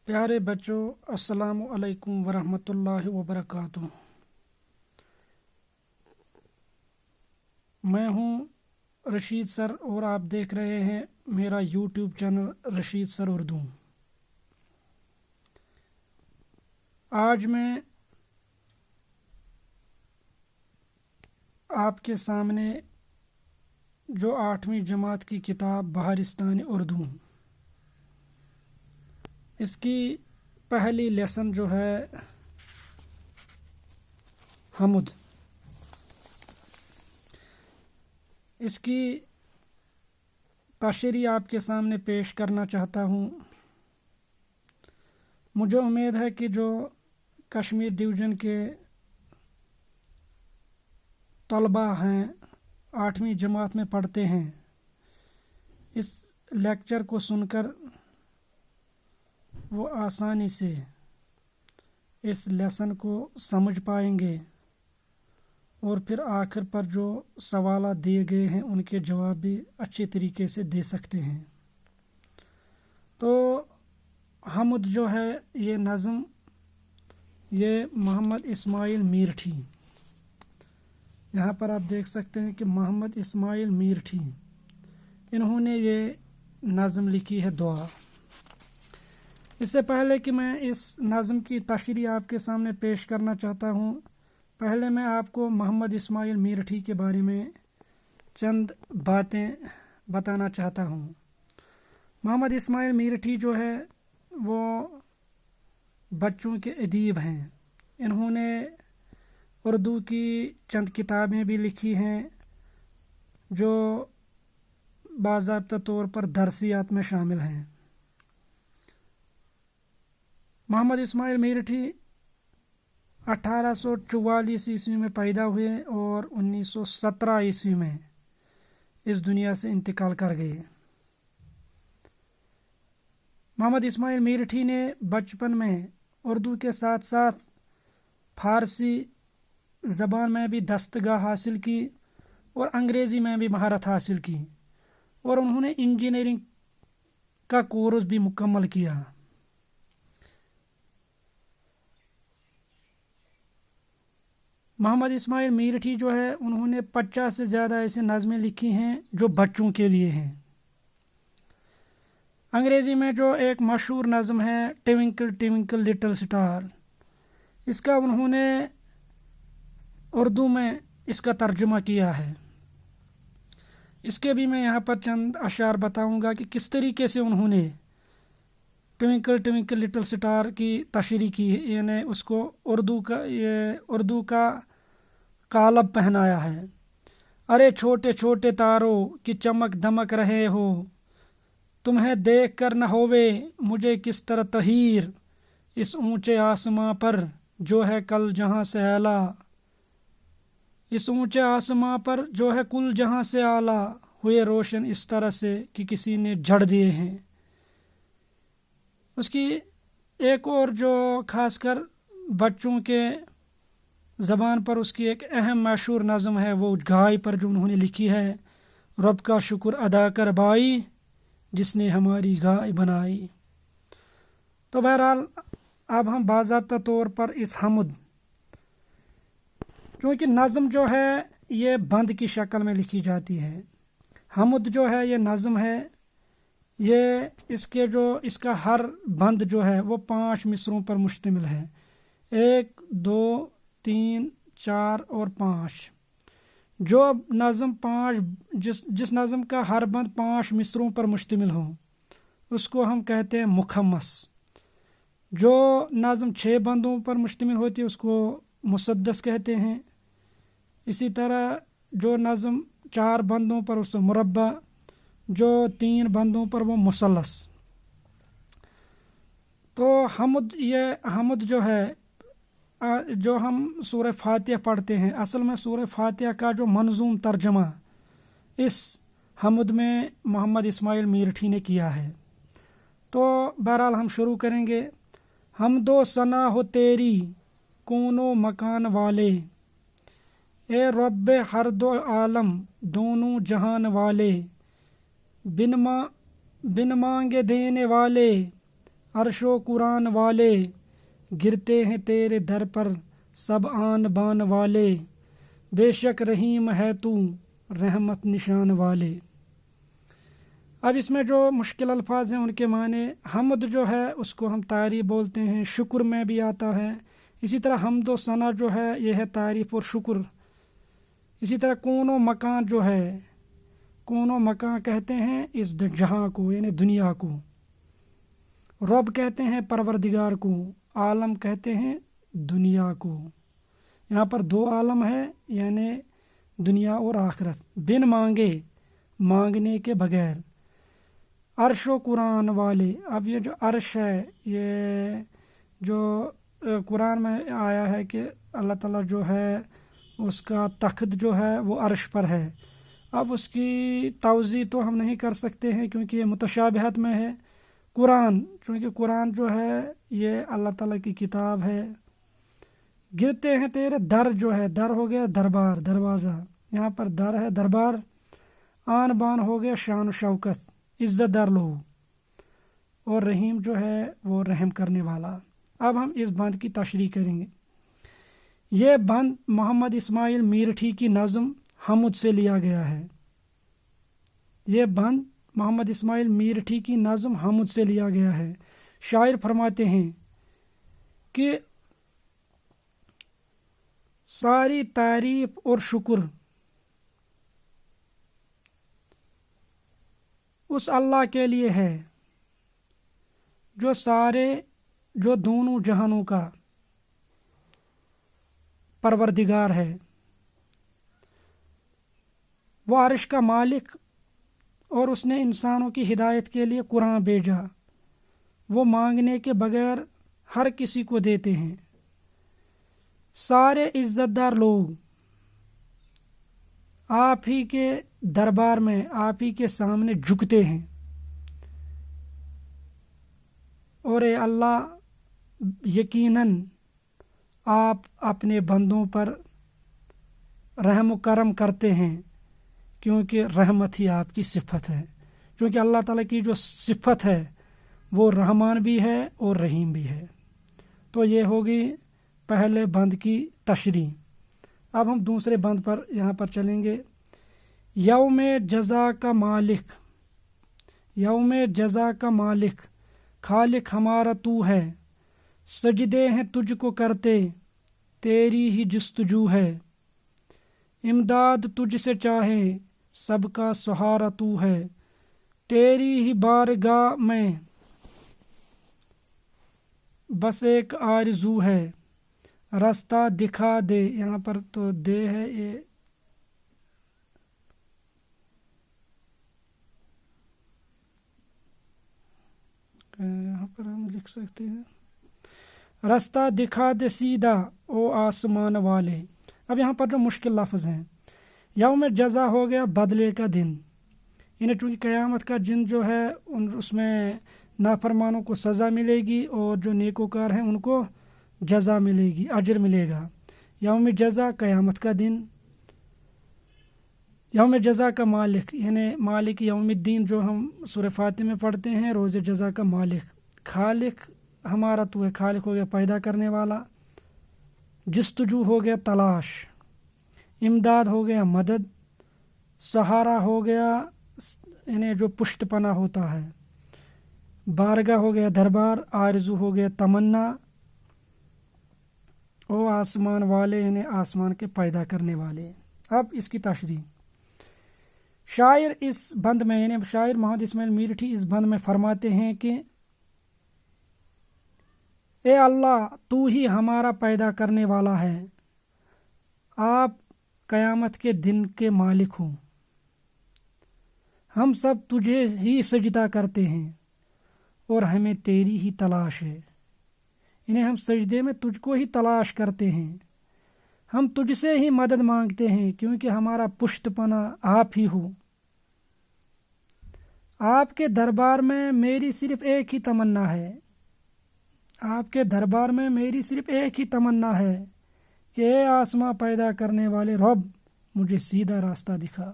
प्यारे बच्चों, अस्सलाम वालेकुम वरहमतुल्लाहि वबरकातुह। मैं हूं रशीद सर और आप देख रहे हैं मेरा YouTube channel Rashid sir Urdu. आज मैं आपके सामने जो 8वीं जमात की किताब बहारिस्तान उर्दू, इसकी पहली लेसन जो है हमुद, इसकी तशरीह आपके सामने पेश करना चाहता हूँ। मुझे उम्मीद है कि जो कश्मीर डिवीज़न के तलबा हैं, 8वीं जमात में पढ़ते हैं, इस लेक्चर को सुनकर वो आसानी से इस लेसन को समझ पाएंगे और फिर आखिर पर जो सवाल दिए गए हैं उनके जवाब भी अच्छे तरीके से दे सकते हैं। तो हमुद जो है ये नज़म, ये मोहम्मद इस्माइल मीरठी, यहाँ पर आप देख सकते हैं कि मोहम्मद इस्माइल मीरठी, इन्होंने ये नज़म लिखी है दुआ। इससे पहले कि मैं इस नज़म की तशरीह आपके सामने पेश करना चाहता हूँ, पहले मैं आपको मोहम्मद इस्माइल मीरठी के बारे में चंद बातें बताना चाहता हूँ। मोहम्मद इस्माइल मीरठी जो है वो बच्चों के अदीब हैं। इन्होंने उर्दू की चंद किताबें भी लिखी हैं जो बाज़ाब्ता तौर पर दरसियात में शामिल हैं। मोहम्मद इस्माइल मीरठी 1844 ईस्वी में पैदा हुए और 1917 ईस्वी में इस दुनिया से इंतकाल कर गए। मोहम्मद इस्माइल मीरठी ने बचपन में उर्दू के साथ साथ फारसी ज़बान में भी दस्तगाह हासिल की और अंग्रेज़ी में भी महारत हासिल की और उन्होंने इंजीनियरिंग का कोर्स भी मुकम्मल किया। मोहम्मद इस्माइल मीरठी जो है उन्होंने 50 से ज़्यादा ऐसे नज़में लिखी हैं जो बच्चों के लिए हैं। अंग्रेज़ी में जो एक मशहूर नज़म है ट्विंकल ट्विंकल लिटिल स्टार, इसका उन्होंने उर्दू में इसका तर्जुमा किया है। इसके भी मैं यहाँ पर चंद अशार बताऊँगा कि किस तरीके से उन्होंने ट्विंकल ट्विंकल लिटिल स्टार की तशरीह की, यानी उसको उर्दू का कालब पहनाया है। अरे छोटे छोटे तारों की चमक दमक रहे हो, तुम्हें देख कर न होवे मुझे किस तरह तहीर, इस ऊंचे आसमां पर जो है कल जहां से आला, इस ऊंचे आसमां पर जो है कुल जहां से आला, हुए रोशन इस तरह से कि किसी ने जड़ दिए हैं। उसकी एक और जो खासकर बच्चों के ज़बान पर उसकी एक अहम मशहूर नज़म है, वो गाय पर जो उन्होंने लिखी है, रब का शुक्र अदा कर बाई जिसने हमारी गाय बनाई। तो बहरहाल अब हम बाज़ाब्ता तौर पर इस हमुद, क्योंकि नज़म जो है ये बंद की शक्ल में लिखी जाती है, हमुद जो है ये नज़म है, ये इसका हर बंद जो है वो 5 मिसरों पर मुश्तमिल है। 1, 2, 3, 4 और 5। जो नज़म जिस नज़म का हर बंद 5 मिसरों पर मुश्तमिल हो उसको हम कहते हैं मुखम्मस। जो नज़म 6 बंदों पर मुश्तमिल होती है उसको मुसद्दस कहते हैं। इसी तरह जो नज़म 4 बंदों पर उसको मुरब्बा, जो 3 बंदों पर वो मुसल्लस। तो हमुद जो है, जो हम सूरह फातिहा पढ़ते हैं, असल में सूरह फातिहा का जो मंजूम तर्जमा इस हमुद में मोहम्मद इस्माइल मीरठी ने किया है। तो बहरहाल हम शुरू करेंगे। हमदो सना हो तेरी कौनो मकान वाले, ए रब्बे हर दो आलम दोनों जहान वाले, बिन मांगे देने वाले عرش و قرآن والے گرتے ہیں تیرے در پر سب آن بان والے، بے شک رحیم ہے تو رحمت نشان والے۔ اب اس میں جو مشکل الفاظ ہیں ان کے معنی، حمد جو ہے اس کو ہم تعریف بولتے ہیں، شکر میں بھی آتا ہے، اسی طرح حمد و ثنا جو ہے یہ ہے تعریف اور شکر۔ اسی طرح کون و مکان جو ہے، کون و مکان کہتے ہیں اس جہاں کو یعنی دنیا کو، رب کہتے ہیں پروردگار کو، عالم کہتے ہیں دنیا کو۔ یہاں پر دو عالم ہے یعنی دنیا اور آخرت، بن مانگے مانگنے کے بغیر، عرش و قرآن والے۔ اب یہ جو عرش ہے یہ جو قرآن میں آیا ہے کہ اللہ تعالیٰ جو ہے اس کا تخت جو ہے وہ عرش پر ہے، اب اس کی توضیح تو ہم نہیں کر سکتے ہیں کیونکہ یہ متشابہت میں ہے۔ قرآن، چونکہ قرآن جو ہے یہ اللہ تعالیٰ کی کتاب ہے۔ گرتے ہیں تیرے در جو ہے، در ہو گیا دربار، دروازہ، یہاں پر در ہے دربار۔ آن بان ہو گیا شان و شوکت، عزت دار لوگ، اور رحیم جو ہے وہ رحم کرنے والا۔ اب ہم اس بند کی تشریح کریں گے۔ یہ بند محمد اسماعیل میرٹھی کی نظم حمد سے لیا گیا ہے۔ یہ بند محمد اسماعیل میرٹھی کی نظم حمد سے لیا گیا ہے۔ شاعر فرماتے ہیں کہ ساری تعریف اور شکر اس اللہ کے لیے ہے جو دونوں جہانوں کا پروردگار ہے۔ وہ عرش کا مالک، اور اس نے انسانوں کی ہدایت کے لیے قرآن بھیجا۔ وہ مانگنے کے بغیر ہر کسی کو دیتے ہیں۔ سارے عزت دار لوگ آپ ہی کے دربار میں، آپ ہی کے سامنے جھکتے ہیں، اور اے اللہ یقیناً آپ اپنے بندوں پر رحم و کرم کرتے ہیں، کیونکہ رحمت ہی آپ کی صفت ہے۔ کیونکہ اللہ تعالیٰ کی جو صفت ہے وہ رحمان بھی ہے اور رحیم بھی ہے۔ تو یہ ہوگی پہلے بند کی تشریح۔ اب ہم دوسرے بند پر یہاں پر چلیں گے۔ یوم جزا کا مالک، یوم جزا کا مالک، خالق ہمارا تو ہے، سجدے ہیں تجھ کو کرتے، تیری ہی جستجو ہے، امداد تجھ سے چاہے، سب کا سہارا تو ہے، تیری ہی بارگاہ میں بس ایک آرزو ہے، راستہ دکھا دے۔ یہاں پر تو دے ہے، یہ یہاں پر ہم لکھ سکتے ہیں راستہ دکھا دے سیدھا او آسمان والے۔ اب یہاں پر جو مشکل لفظ ہیں، یوم جزا ہو گیا بدلے کا دن، یعنی چونکہ قیامت کا دن جو ہے اس میں نافرمانوں کو سزا ملے گی اور جو نیکوکار ہیں ان کو جزا ملے گی، اجر ملے گا۔ یوم جزا قیامت کا دن۔ یوم جزا کا مالک یعنی مالک یوم الدین جو ہم سورہ فاتح میں پڑھتے ہیں، روز جزا کا مالک۔ خالق ہمارا تو ہے، خالق ہو گیا پیدا کرنے والا، جستجو ہو گیا تلاش، امداد ہو گیا مدد، سہارا ہو گیا یعنی جو پشت پناہ ہوتا ہے، بارگاہ ہو گیا دربار، آرزو ہو گیا تمنا، او آسمان والے یعنی آسمان کے پیدا کرنے والے۔ اب اس کی تشریح، شاعر اس بند میں یعنی شاعر محمد اسماعیل میرٹھی اس بند میں فرماتے ہیں کہ اے اللہ تو ہی ہمارا پیدا کرنے والا ہے، آپ قیامت کے دن کے مالک ہوں، ہم سب تجھے ہی سجدہ کرتے ہیں اور ہمیں تیری ہی تلاش ہے، یعنی ہم سجدے میں تجھ کو ہی تلاش کرتے ہیں، ہم تجھ سے ہی مدد مانگتے ہیں کیونکہ ہمارا پشت پناہ آپ ہی ہو۔ آپ کے دربار میں میری صرف ایک ہی تمنا ہے، آپ کے دربار میں میری صرف ایک ہی تمنا ہے کہ اے آسماں پیدا کرنے والے رب مجھے سیدھا راستہ دکھا،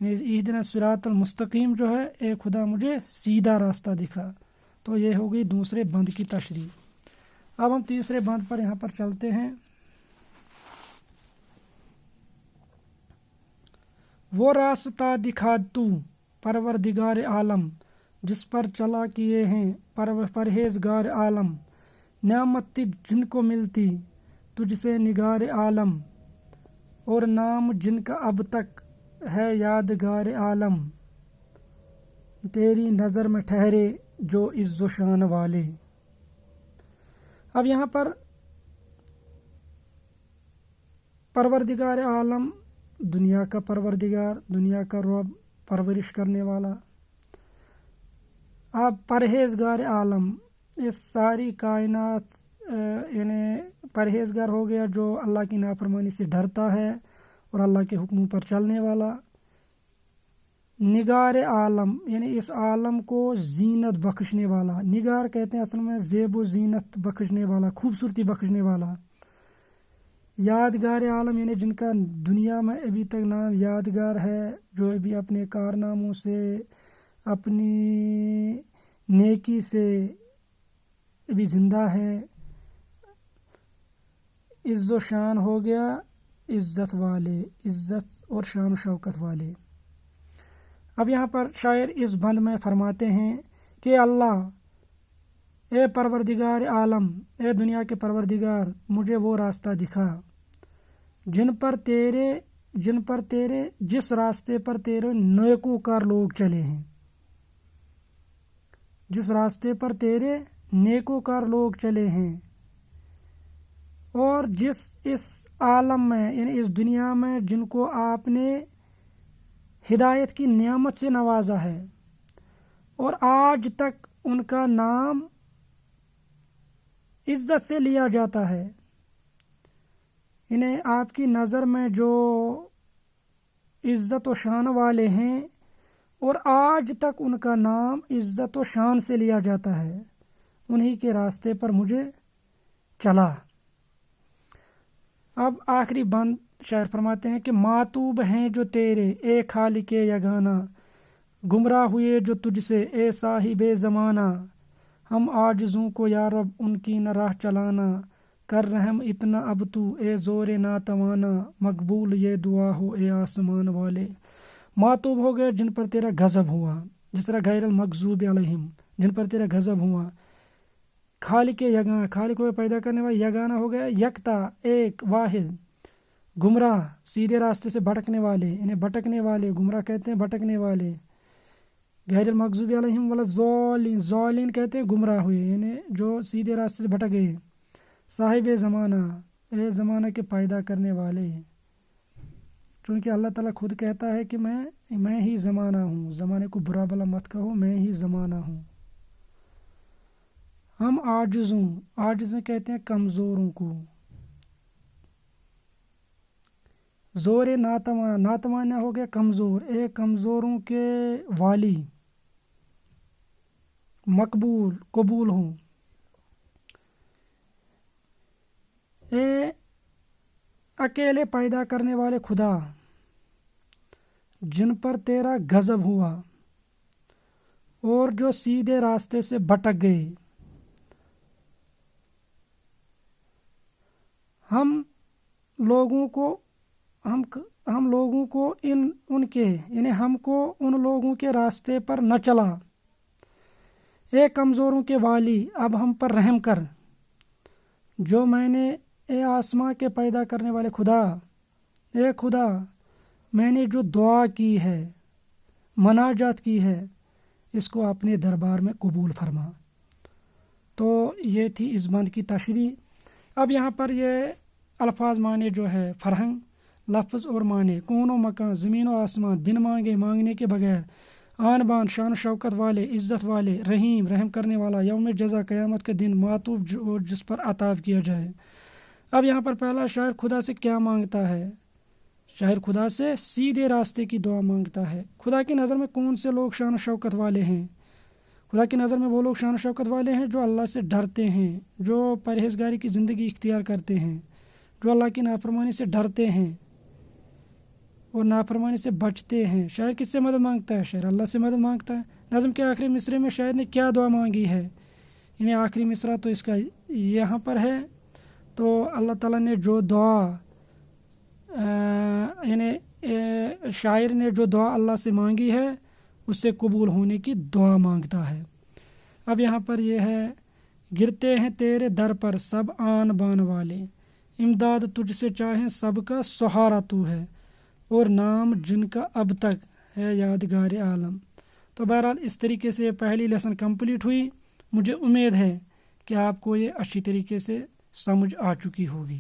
اہدنا الصراط المستقیم جو ہے، اے خدا مجھے سیدھا راستہ دکھا۔ तो ये हो गई दूसरे बंद की तशरीह। अब हम तीसरे बंद पर यहाँ पर चलते हैं। वो रास्ता दिखा तू परवरदिगार आलम, जिस पर चला किए हैं परहेजगार आलम। नेमत जिनको मिलती तुझसे निगार आलम, और नाम जिनका अब तक है यादगार आलम। तेरी नज़र में ठहरे जो इज़्ज़ो शान वाले। अब यहाँ पर परवरदिगार आलम, दुनिया का परवरदिगार, दुनिया का रब, परवरिश करने वाला। अब परहेजगार आलम, इस सारी कायनात यानी परहेजगार हो गया जो अल्लाह की नाफरमानी से डरता है और अल्लाह के हुक्मों पर चलने वाला। निगार आलम यानी इस आलम को जीनत बख्शने वाला। निगार कहते हैं असल में ज़ेब व जीनत बख्शने वाला, खूबसूरती बख्शने वाला। यादगार आलम यानी जिनका दुनिया में अभी तक नाम यादगार है, जो अभी अपने कारनामों से, अपनी नेकी से अभी ज़िंदा है। इज़्ज़ो शान हो गया इज़्ज़त वाले, इज़्ज़त और शान शौकत वाले। अब यहाँ पर शायर इस बंद में फरमाते हैं कि अल्लाह, ए परवरदिगार आलम, ए दुनिया के परवरदिगार, मुझे वो रास्ता दिखा जिस रास्ते पर तेरे नेकोकार लोग चले हैं, जिस रास्ते पर तेरे नेकोकार लोग चले हैं, और जिस इस आलम में यानी इस दुनिया में जिनको आपने हिदायत की नेमत से नवाजा है और आज तक उनका नाम इज्जत से लिया जाता है। इन्हें आपकी नज़र में जो इज्जत व शान वाले हैं और आज तक उनका नाम इज्जत व शान से लिया जाता है, उन्हीं के रास्ते पर मुझे चला। अब आखिरी बंद शायर फरमाते हैं कि मातूब हैं जो तेरे ए खालिक यगाना, गुमराह हुए जो तुझसे ए साहिबे ज़माना। हम आजिज़ों को या रब उनकी न राह चलाना, कर रहम इतना अब तू ए ज़ोरे ना तवाना, मकबूल ये दुआ हो ए आसमान वाले। मातूब हो गए जिन पर तेरा गज़ब हुआ, जिस तरह गैरल मगज़ूब अलैहिम, जिन पर तेरा गज़ब हुआ। खालिक यगाना, खालिक को पैदा करने वाला, यगाना हो गया यकता, एक, वाहिद। गुमराह, सीधे रास्ते से भटकने वाले, इन्हें भटकने वाले गुमराह कहते हैं, भटकने वाले। गैरल मगज़ूब अलैहिम वाला ज़ालिन, ज़ालिन कहते हैं गुमराह हुए, इन्हें जो सीधे रास्ते से भटक गए। साहिब ज़माना, ए ज़माना के पैदा करने वाले, क्योंकि अल्लाह ताला खुद कहता है कि मैं ही ज़माना हूँ, ज़माने को बुरा भला मत कहो, मैं ही ज़माना हूँ। हम आजिज़ों, आजिज़ कहते हैं कमज़ोरों को। ज़ोरे नातवाना, नातवाना हो गया कमज़ोर, ए कमज़ोरों के वाली। मकबूल, कबूल हूँ। ए अकेले पैदा करने वाले खुदा, जिन पर तेरा गज़ब हुआ और जो सीधे रास्ते से भटक गए। हम लोगों को उनके यानी हमको उन लोगों के रास्ते पर न चला। ए कमज़ोरों के वाली, अब हम पर रहम कर। जो मैंने, ए आसमां के पैदा करने वाले खुदा, ए खुदा, मैंने जो दुआ की है, मनाजात की है, इसको अपने दरबार में कबूल फरमा। तो ये थी इस बंद की तशरीह। अब यहाँ पर ये अल्फाज माने जो है फरहंग, लफ्ज़ और माने, कौन व मकान, ज़मीन व आसमान, बिन मांगे, मांगने के बगैर, आन बान, शान शौकत वाले, इज़्ज़त वाले, रहीम, रहम करने वाला, यौम जज़ा, क़यामत के दिन, मातूब जिस पर अताब किया जाए। अब यहाँ पर पहला शायर खुदा से क्या मांगता है? शायर खुदा से सीधे रास्ते की दुआ मांगता है। खुदा की नज़र में कौन से लोग शान शौकत वाले हैं? खुदा की नज़र में वो लोग शान शौकत वाले हैं जो अल्लाह से डरते हैं, जो परहेज़गारी की ज़िंदगी इख्तियार करते हैं, जो अल्लाह की नाफरमानी से डरते हैं और नाफरमानी से बचते हैं। शायर किससे मदद मांगता है? शायर अल्लाह से मदद मांगता है। نظم کے آخری مصرے میں شاعر نے کیا دعا مانگی ہے، یعنی آخری مصرع تو اس کا یہاں پر ہے، تو اللہ تعالیٰ نے جو دعا یعنی شاعر نے جو دعا اللہ سے مانگی ہے اس سے قبول ہونے کی دعا مانگتا ہے۔ اب یہاں پر یہ ہے، گرتے ہیں تیرے در پر سب آن بان والے، امداد تجھ سے چاہیں سب کا سہارا تو ہے، اور نام جن کا اب تک ہے یادگار عالم۔ تو بہرحال اس طریقے سے یہ پہلی لیسن کمپلیٹ ہوئی۔ مجھے امید ہے کہ آپ کو یہ اچھی طریقے سے سمجھ آ چکی ہوگی۔